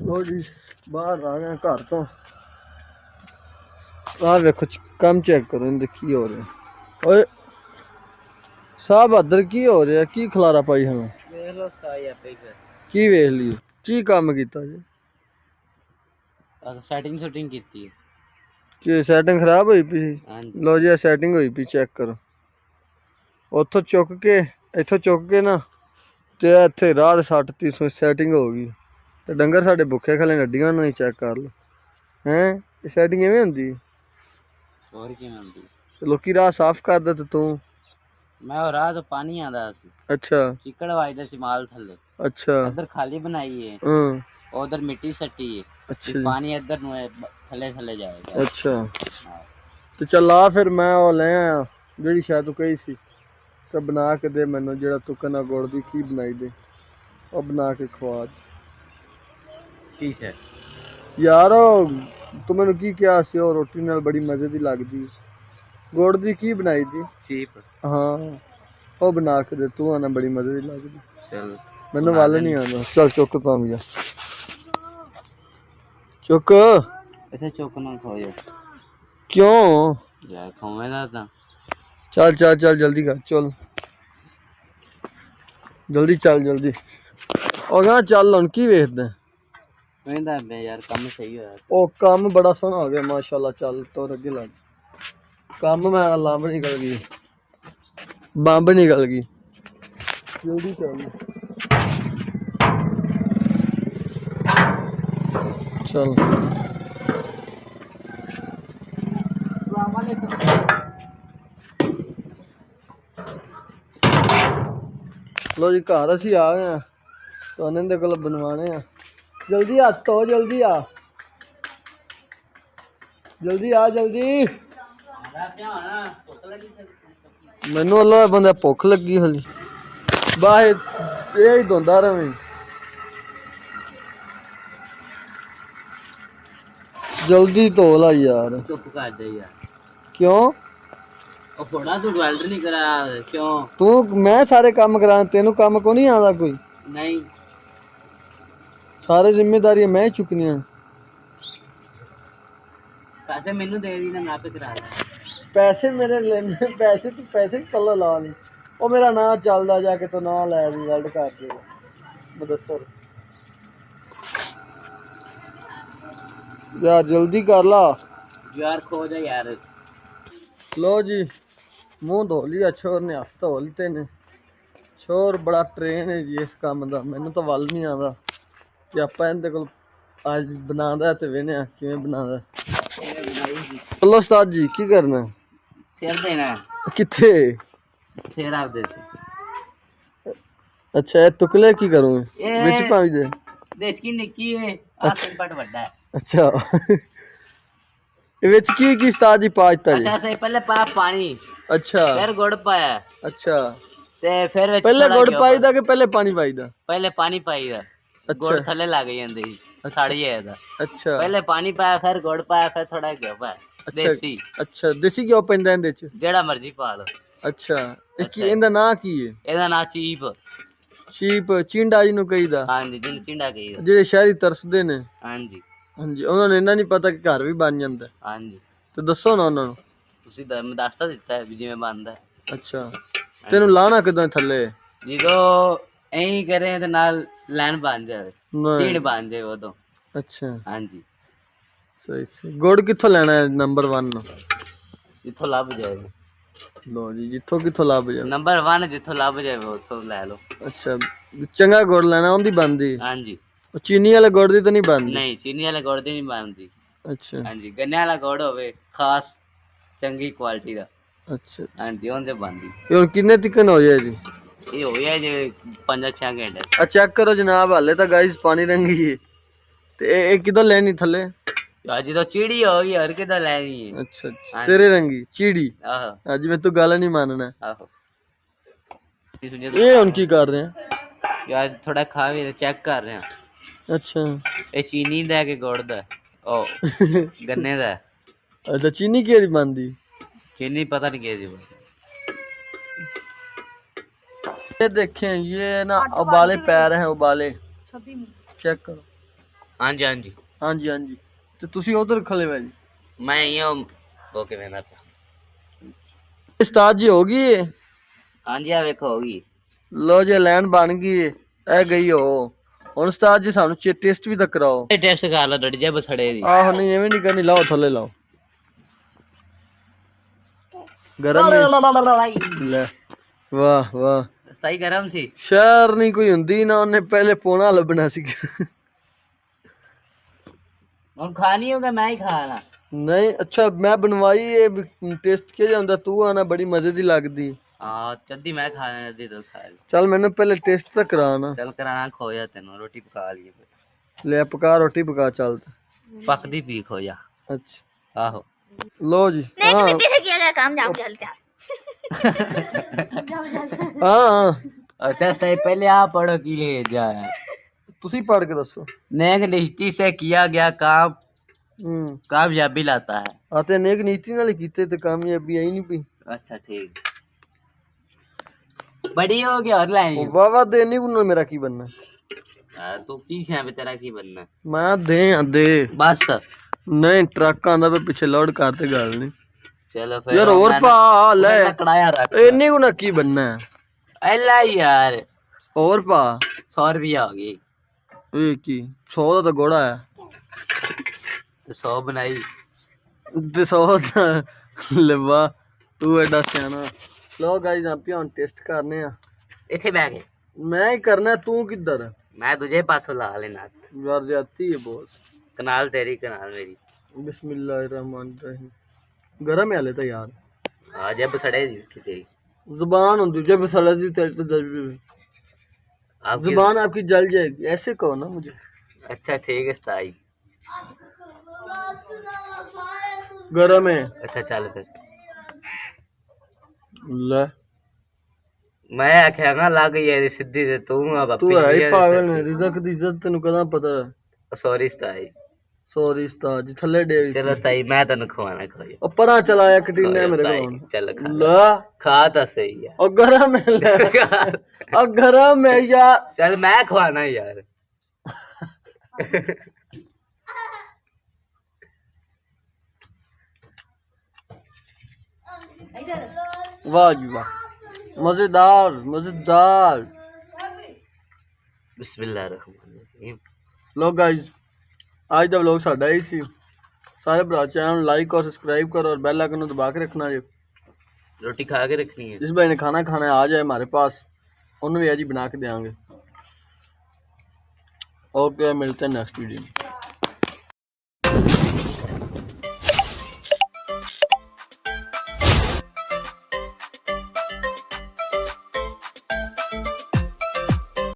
लो जी बाहर आ गए घर तो आ देखो कम चेक करो इनके की हो रहा ओए साहब अदर की हो रहा की खलारा पाई हमें की वेख ली की काम कीता जी सैटिंग शूटिंग की कि सैटिंग खराब हुई पी लो जी सैटिंग हुई पी चेक करो उतो चुक के इथों चुक के ना ते इत्थे राह सट ती सैटिंग हो गई ते डंगर साडे भुखे खले नड्डियां नहीं चेक कर लो हैं सैटिंग इवें हुंदी और किवें हुंदी लोकी राह साफ कर दे ते तू मैं और राह तो पानी आंदा सी अच्छा चिकड़ वाजदा सी माल थल्ले अच्छा इधर खाली बनाई है उधर मिट्टी सट्टी है अच्छा पानी इधर नु थल्ले थल्ले जाएगा अच्छा तो चल आ फिर मैं वो ले आया जेड़ी शायद तू कही सी तो बना के दे मैनू जेड़ा तू कहना गुड़ दी की बनाई दे ਉਹ ਬਣਾ ਕੇ ਖਵਾ ठीक है ਯਾਰ ਤੂੰ ਮੈਨੂੰ ਕੀ ਕਿਹਾ ਸੀ ਉਹ ਰੋਟੀ ਨਾਲ ਬੜੀ ਮਜ਼ੇ ਦੀ ਲੱਗਦੀ ਗੁੜ ਦੀ ਕੀ ਬਣਾਈ ਦੀ चीप ਹਾਂ ਉਹ ਬਣਾ ਕੇ ਦੇ ਤੂੰ ਆਣਾ ਬੜੀ ਮਜ਼ੇ ਦੀ ਲੱਗਦੀ चल ਮੈਨੂੰ ਵੱਲ ਨਹੀਂ ਆਉਂਦਾ ਚੱਲ ਚੁੱਕ ਤਾਂ ਵੀ ਚੁੱਕ ਇੱਥੇ ਚੁੱਕ ਨਾ ਖੋ ਜਾ ਕਿਉਂ ਯਾਰ ਖੋਵੇਂਗਾ ਤਾਂ ਚੱਲ ਚੱਲ ਚੱਲ ਜਲਦੀ ਕਰ ਚੱਲ ਜਲਦੀ ਚੱਲ ਜਲਦੀ ਉਹ ਕਹਿੰਦਾ ਚੱਲ ਹੁਣ ਕੀ ਵੇਖਦਾ ਕਹਿੰਦਾ ਮੈਂ ਯਾਰ ਕੰਮ ਸਹੀ ਹੋਇਆ ਉਹ ਕੰਮ ਬੜਾ ਸੋਹਣਾ ਹੋ ਗਿਆ ਮਾਸ਼ਾਅੱਲਾ ਚੱਲ ਤੋਰ ਅੱਗੇ ਲੱਗ ਕੰਮ ਮੈਂ ਲੰਬ ਨਿਕਲ ਗਈ ਬੰਬ ਨਿਕਲ ਗਈ ਜਲਦੀ ਚੱਲ ਚੱਲ लो जी घर असी आ गए हैं तो इन्हें को बनवाने हैं जल्दी आ तो जल्दी आ जल्दी मैनू अल्लाह बंदा भुख लगी हली बाहर यही धोंदा रवें जल्दी धो ला यार चुप कर दे यार क्यों थोड़ा तू वेल्डर नहीं करा क्यों तू मैं सारे काम करा तेनू काम को नहीं आता कोई नहीं सारे जिम्मेदारी मैं ही चुकनी है पैसे मैनू दे दी ना मैं आपे करा ला पैसे मेरे लेने पैसे पल्लो ला ली ओ मेरा ना चलदा जाके तो ना लै दी वेल्ड कर दे मुदस्सर यार जल्दी कर ला यार खो जा यार लो जी मुंह धो लिया छोर ने हथ धो लिते ने छोर बड़ा ट्रेन है जी इस काम का मैनू तो वल नहीं आता कि आप इनके को अज बनादा ते वेने किवें बनादा चलो उस्ताद जी की करना सिर देना किथे सिर आप दे अच्छा ये तुकले की करूं विच पाई दे देश की निक्की है आसन पट बड़ा है अच्छा विच की उस्ताद जी पाजता जी अच्छा सही पहले पा पानी अच्छा फिर गुड़ पाया अच्छा ते फिर पहले गुड़ पाईदा कि पहले पानी पाईदा पहले पानी पाईदा गुड़ थले लग जांदे सड़ी जाएगा अच्छा पहले पानी पाया फिर गुड़ पाया फिर थोड़ा घ्यो पाया देसी अच्छा देसी घ्यो पैंदा इहदे च जेड़ा मर्जी पा लो अच्छा की इहदा नाम की है ਇਹਦਾ ਨਾਂ ਚੀਪ ਚਿੰਡਾ ਜੀ ਨੂੰ ਕਹੀਦਾ ਹਾਂਜੀ ਜਿਹਨੂੰ ਚਿੰਡਾ ਕਹੀਦਾ ਜਿਹੜੇ ਸ਼ਹਿਰੀ ਤਰਸਦੇ ਨੇ ਹਾਂਜੀ ਹਾਂਜੀ ਉਹਨਾਂ ਨੂੰ ਇੰਨਾ ਨਹੀਂ ਪਤਾ ਕਿ ਘਰ ਵੀ ਬਣ ਜਾਂਦਾ ਹਾਂਜੀ ਤੇ ਦੱਸੋ ਨਾ ਉਹਨਾਂ ਨੂੰ ਤੁਸੀਂ ਮੈਂ ਦੱਸ ਤਾਂ ਦਿੱਤਾ ਵੀ ਜਿਵੇਂ ਬਣਦਾ ਅੱਛਾ ਤੈਨੂੰ ਲਾਣਾ ਕਿਦਾਂ ਥੱਲੇ ਜਦੋਂ ਐਂ ਕਰੇ ਤੇ ਨਾਲ ਲਾਈਨ ਬਣ ਜਾਵੇ ਚੀੜ ਬਣ ਜਾਵੇ ਉਦੋਂ ਅੱਛਾ ਹਾਂਜੀ ਸਹੀ ਸਹੀ ਗੁੜ ਕਿੱਥੋਂ ਲੈਣਾ ਹੈ ਨੰਬਰ 1 ਜਿੱਥੋਂ ਲੱਭ ਜਾਵੇ ਲੋ ਜੀ ਜਿੱਥੋਂ ਕਿੱਥੋਂ ਲੱਭ ਜਾਵੇ ਨੰਬਰ 1 ਜਿੱਥੋਂ ਲੱਭ ਜਾਵੇ ਉੱਥੋਂ ਲੈ ਲਓ ਅੱਛਾ ਚੰਗਾ ਗੁੜ ਲੈਣਾ ਉਹਦੀ ਬਣਦੀ ਹਾਂਜੀ ਉਹ ਚੀਨੀ ਵਾਲੇ ਗੁੜ ਦੀ ਤਾਂ ਨਹੀਂ ਬਣਦੀ ਨਹੀਂ ਚੀਨੀ ਵਾਲੇ ਗੁੜ ਦੀ ਨਹੀਂ ਬਣਦੀ ਅੱਛਾ ਹਾਂਜੀ ਗੰਨੇ ਵਾਲਾ ਗੁੜ ਹੋਵੇ ਖਾਸ ਚੰਗੀ ਕੁਆਲਿਟੀ ਦਾ ਅੱਛਾ ਹਾਂਜੀ ਉਹਦੇ ਬਣਦੀ ਇਹ ਹੁਣ ਕਿੰਨੇ ਤਿਕਨ ਹੋ ਜਾਏ ਜੀ ਇਹ ਹੋ ਗਿਆ ਜੇ 5-6 ਘੰਟੇ ਆ ਚੈੱਕ ਕਰੋ ਜਨਾਬ ਹਾਲੇ ਤਾਂ ਗਾਇਸ ਪਾਣੀ ਰੰਗੀ ਹੈ ਤੇ ਇਹ ਕਿਦੋਂ ਲੈਣੀ ਥੱਲੇ ਅੱਜ ਤਾਂ ਚੀੜੀ ਹੋ ਗਈ ਹਰ ਕਿਦਾਂ ਲੈਣੀ ਹੈ ਅੱਛਾ ਤੇਰੇ ਰੰਗੀ ਚੀੜੀ ਆਹੋ ਅੱਜ ਮੈਂ ਤੂੰ ਗੱਲ ਨਹੀਂ ਮੰਨਣਾ ਆਹੋ ਇਹ ਹੁਣ ਕੀ ਕਰ ਰਹੇ ਆ ਯਾਰ ਥੋੜਾ ਖਾ ਵੀ ਚੈੱਕ ਕਰ ਰਹੇ ਆ ਅੱਛਾ ਇਹ ਚੀਨੀ ਦਾ ਕਿ ਗੁੜ ਦਾ ਉਹ ਗੰਨੇ ਦਾ अच्छा चीनी की बनती चीनी पता नहीं कैसी ये देखें ये ना उबाले पैर हैं उबाले चेक करो हाँ जी हाँ जी ਹਾਂਜੀ ਹਾਂਜੀ ਤੇ ਤੁਸੀਂ ਉਧਰ ਖਲੇ ਵੇ ਜੀ मैं यो ओके वेंदा पिया ਉਸਤਾਦ ਜੀ ਹੋ ਗਈ ਏ हाँ जी आ वेखो होगी ਲੋ ਜੇ ਲਾਈਨ ਬਣ ਗਈ ਏ ਇਹ ਗਈ ਹੋ ਹੁਣ ਉਸਤਾਦ ਜੀ ਸਾਨੂੰ ਟੈਸਟ ਵੀ ਤਾਂ ਕਰਾਓ टेस्ट कर लो डट जे बसड़े दी ਆਹ ਨਹੀਂ ਐਵੇਂ ਨਹੀਂ ਕਰਨੀ ਲਾਓ ਥੱਲੇ ਲਾਓ ਗਰਮ ਹੈ ਲੈ ਵਾਹ ਵਾਹ सही गरम सी ਸ਼ਹਿਰ ਨਹੀਂ ਕੋਈ ਹੁੰਦੀ ਨਾ ਉਹਨੇ ਪਹਿਲੇ ਪੋਣਾ ਲੱਭਣਾ ਸੀ ਹੁਣ ਖਾਣੀ ਹੋਗਾ ਮੈਂ ਹੀ ਖਾਣਾ ਨਹੀਂ ਅੱਛਾ ਮੈਂ ਬਣਵਾਈ ਇਹ ਟੇਸਟ ਕਿਹਾ ਜਾਂਦਾ ਤੂੰ ਆਣਾ ਬੜੀ ਮਜ਼ੇ ਦੀ ਲੱਗਦੀ हाँ चद्दी मैं खाने दी तो खा ली ਚੱਲ ਮੈਨੂੰ ਪਹਿਲੇ ਟੇਸਟ ਤਾਂ ਕਰਾ ਨਾ चल कराना खोया तेन रोटी पका लिए ਲੈ ਪਕਾ ਰੋਟੀ ਪਕਾ ਚੱਲ पकदी पी खोया ਅੱਛਾ आहो लो जी नेक नीति से किया गया काम जाम जल्दी हाँ अच्छा सही पहले आप पढ़ो की ले जाए ਤੁਸੀਂ ਪੜ ਕੇ ਦੱਸੋ नेक निष्ठि से किया गया काम ਹੂੰ कामयाबी लाता है ਆਤੇ ਨੇਕ ਨੀਤੀ ਨਾਲ ਹੀ ਕੀਤੇ ਤੇ ਕਾਮਯਾਬੀ ਆਈ ਨਹੀਂ ਪਈ अच्छा ठीक बड़ी हो गया और लाइन ਉਹ ਵਾਵਾ ਦੇ ਨਹੀਂ ਉਹਨਾਂ ਮੇਰਾ ਕੀ ਬੰਨਾ तू की है भी तेरा की बनना ਮੈਂ ਦੇ ਆ ਦੇ बस ਨਹੀਂ ਟਰੱਕ ਆਂਦਾ ਪੇ ਪਿੱਛੇ ਲੋਡ ਕਰਤੇ ਗੱਲ ਨਹੀਂ चलो फिर ਯਾਰ ਹੋਰ ਪਾ ਲੈ कड़ाया रख ਇੰਨੀ ਗੁਣਾ ਕੀ ਬੰਨਾ अल्लाह यार ਹੋਰ ਪਾ 100 रुपया हो गई ਇਹ ਕੀ 100 ਦਾ ਤਾਂ ਗੋੜਾ ਹੈ तो 100 बनाई ਤੇ 100 ਦਾ ਲਵਾ ਤੂੰ ਐਡਾ ਸਿਆਣਾ ਲੋ ਗਾਈਜ਼ ਆਪਾਂ ਹੁਣ ਟੈਸਟ ਕਰਨੇ ਆ इथे बैग ਮੈਂ ਹੀ ਕਰਨਾ ਤੂੰ ਕਿੱਧਰ मैं तुझे पासों ला लेना ਯਾਰ ਜਾਤੀ ਹੈ ਬਹੁਤ कनाल तेरी कनाल मेरी ਬਿਸਮਿਲ੍ਲਾਹਿਰਰਹਿਮਾਨਿਰਰਹੀਮ ਗਰਮ ਹੈ ਹਲੇ ਤਾਂ ਯਾਰ हाँ जब सड़े किसी जुबान होती जब सलजी तेरे तो जज्बे आपकी जुबान आपकी जल जाएगी ऐसे कहो ना मुझे अच्छा ठीक है स्थाई गरम है अच्छा चल फिर ले मैं आख्या ना लग यार सीधी ते तू अब तू है ही पागल है रिज़्क़ दी इज्जत तेनू कदा पता है सॉरी स्थाई सॉरी उस्ताद जी थल्ले डे चलो स्थाई मैं तेन खवाना खोया ओ परा चलाया कटीने मेरे को चल खा ला खा तो सही है ओ गरम है ले ओ गरम है यार चल मैं खवाना यार वाह जी वाह मजेदार मजेदार बिस्मिल्लाहिर्रहमानिर्रहीम लो गाइस आज का व्लॉग साडा ही सी सारे भरा चैनल लाइक और सब्सक्राइब करो और बेल आइकन दबा के रखना जी रोटी खा के रखनी है जिस भाई ने खाना खाना है आ जाए हमारे पास उन्हें भी आज ही बना के देंगे ओके मिलते हैं नेक्स्ट वीडियो में।